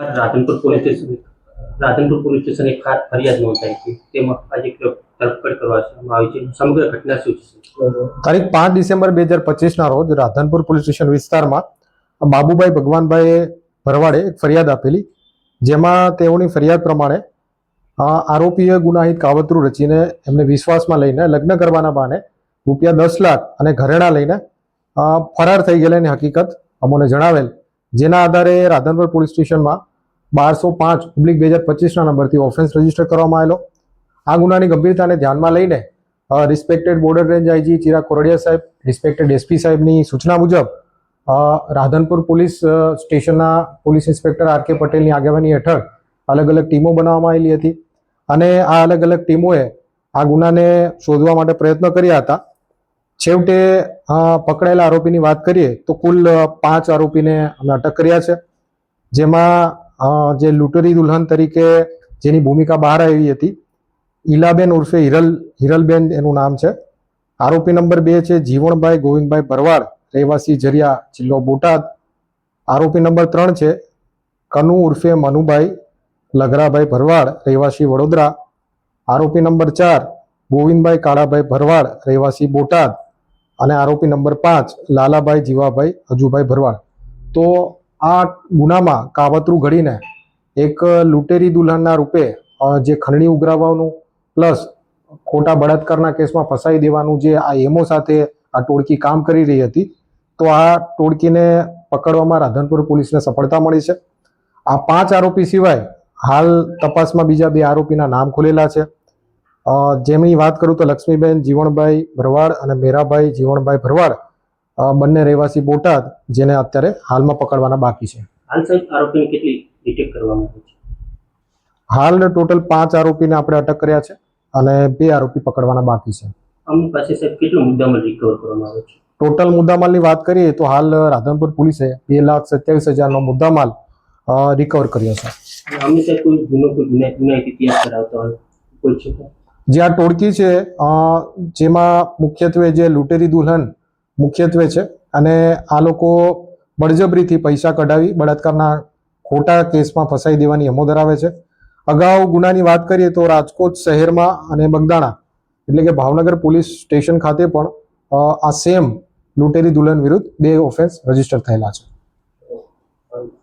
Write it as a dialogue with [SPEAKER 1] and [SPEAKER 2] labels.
[SPEAKER 1] Radhanpur police station Radhanpur police station એક ફરિયાદ નોંધાઈ હતી, તેમાં આજે ધરપકડ કરવામાં આવી છે. સમગ્ર ઘટના શું છે?
[SPEAKER 2] તારીખ 5 ડિસેમ્બર 2025 રોજ રાધનપુર પોલીસ સ્ટેશન વિસ્તારમાં બાબુભાઈ ભગવાનભાઈ ભરવાડે એક ફરિયાદ આપેલી, જેમાં તેઓની ફરિયાદ પ્રમાણે આરોપીએ ગુનાહિત કાવતરું રચીને એમને વિશ્વાસમાં લઈને લગ્ન કરવાના બહાને રૂપિયા 10 લાખ અને ઘરેણા લઈને ફરાર થઈ ગયેલાની હકીકત અમોને જણાવેલ, જેના આધારે રાધનપુર પોલીસ સ્ટેશનમાં 1205/2025 નંબરથી ઓફેન્સ રજીસ્ટર કરવામાં આવેલો. આ ગુનાની ગંભીરતાને ધ્યાનમાં લઈને respected border range IG Chirag Kordia સાહેબ, રિસ્પેક્ટેડ એસપી સાહેબની સૂચના મુજબ રાધનપુર પોલીસ સ્ટેશનના પોલીસ ઇન્સ્પેક્ટર આર કે પટેલની આગેવાની હેઠળ અલગ અલગ ટીમો બનાવવામાં આવેલી હતી અને આ અલગ અલગ ટીમોએ આ ગુનાને શોધવા માટે પ્રયત્ન કર્યા હતા. છેવટે પકડાયેલા આરોપીની વાત કરીએ તો કુલ 5 આરોપીને અમે અટક કર્યા છે, જેમાં જે લૂંટરી દુલ્હન તરીકે જેની ભૂમિકા બહાર આવી હતી ઈલાબેન ઉર્ફે હિરલબેન એનું નામ છે. આરોપી નંબર 2 છે જીવણભાઈ ગોવિંદભાઈ ભરવાડ, રહેવાસી જરિયા, જિલ્લો બોટાદ. આરોપી નંબર 3 છે કનુ ઉર્ફે મનુભાઈ લગરાભાઈ ભરવાડ, રહેવાસી વડોદરા. આરોપી નંબર 4 ગોવિંદભાઈ કાળાભાઈ ભરવાડ, રહેવાસી બોટાદ. અને આરોપી નંબર 5 લાલાભાઈ જીવાભાઈ હજુભાઈ ભરવાડ. તો આ ગુનામાં કાવતરું ઘડીને એક લૂંટેરી દુલ્હનના રૂપે જે ખંડણી ઉઘરાવવાનું પ્લસ ખોટા બળાત્કારના કેસમાં ફસાઈ દેવાનું જે આ એમો સાથે આ ટોળકી કામ કરી રહી હતી, તો આ ટોળકીને પકડવામાં રાધનપુર પોલીસને સફળતા મળી છે. આ 5 આરોપી સિવાય હાલ તપાસમાં બીજા 2 આરોપીના નામ ખુલેલા છે. જેમની વાત કરું તો લક્ષ્મીબેન જીવણભાઈ ભરવાડ અને મેરાભાઈ જીવણભાઈ ભરવાડ, બંને રહેવાસી બોટાદ, જેને અત્યારે હાલમાં પકડવાના બાકી છે.
[SPEAKER 1] હાલ સાહેબ આરોપીને કેટલી ડિટેક્ટ કરવામાં આવી છે?
[SPEAKER 2] હાલ ટોટલ 5 આરોપીને આપણે અટક કર્યા છે અને 2 આરોપી પકડવાના બાકી છે.
[SPEAKER 1] અમુક પાસે સાહેબ કેટલો મુદ્દામાલ રિકવર કરવામાં આવે છે?
[SPEAKER 2] ટોટલ મુદ્દામાલની વાત કરીએ તો હાલ રાધનપુર પોલીસે 2,27,000નો મુદ્દામાલ રિકવર કર્યો છે.
[SPEAKER 1] અમને સાહેબ કોઈ ગુનાહિત ઇતિહાસ ધરાવતો હોય કોઈ છે?
[SPEAKER 2] જે આ ટોળકી છે જેમાં મુખ્યત્વે જે લૂંટેરી દુલ્હન મુખ્યત્વે છે અને આ લોકો બળજબરીથી પૈસા કઢાવી બળાત્કારના ખોટા કેસમાં ફસાઈ દેવાની હેમો ધરાવે છે. અગાઉ ગુનાની વાત કરીએ તો રાજકોટ શહેરમાં અને બગદાણા એટલે કે ભાવનગર પોલીસ સ્ટેશન ખાતે પણ આ સેમ લૂંટેરી દુલ્હન વિરુદ્ધ 2 ઓફેન્સ રજીસ્ટર થયેલા છે.